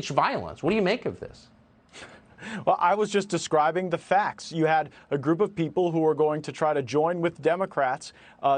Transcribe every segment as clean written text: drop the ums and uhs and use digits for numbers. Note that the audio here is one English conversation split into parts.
violence. What do you make of this? Well, I was just describing the facts. You had a group of people who were going to try to join with Democrats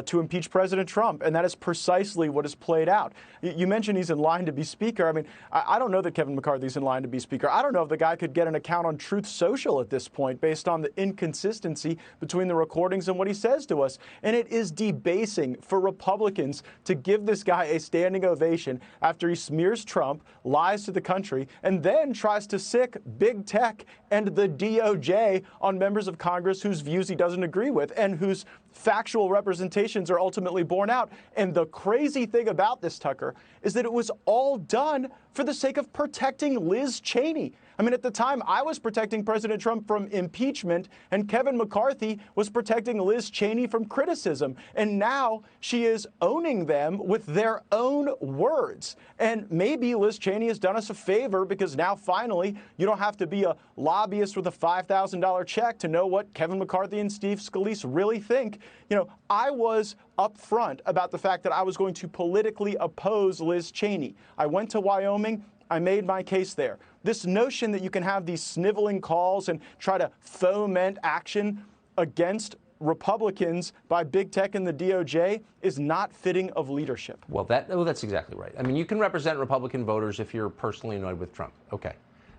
to impeach President Trump, and that is precisely what has played out. You mentioned he's in line to be Speaker. I mean, I don't know that Kevin McCarthy's in line to be Speaker. I don't know if the guy could get an account on Truth Social at this point based on the inconsistency between the recordings and what he says to us. And it is debasing for Republicans to give this guy a standing ovation after he smears Trump, lies to the country, and then tries to sick big tech and the DOJ on members of Congress whose views he doesn't agree with and whose factual representations are ultimately borne out. And the crazy thing about this, Tucker, is that it was all done for the sake of protecting Liz Cheney. I mean, at the time, I was protecting President Trump from impeachment, and Kevin McCarthy was protecting Liz Cheney from criticism. And now she is owning them with their own words. And maybe Liz Cheney has done us a favor because now finally you don't have to be a lobbyist with a $5,000 check to know what Kevin McCarthy and Steve Scalise really think. You know, I was upfront about the fact that I was going to politically oppose Liz Cheney. I went to Wyoming. I made my case there. This notion that you can have these sniveling calls and try to foment action against Republicans by big tech and the DOJ is not fitting of leadership. Well, that's exactly right. I mean, you can represent Republican voters if you're personally annoyed with Trump. Okay.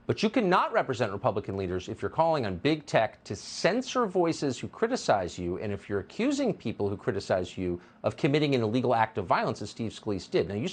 But you cannot represent Republican leaders if you're calling on big tech to censor voices who criticize you, and if you're accusing people who criticize you of committing an illegal act of violence, as Steve Scalise did. Now, you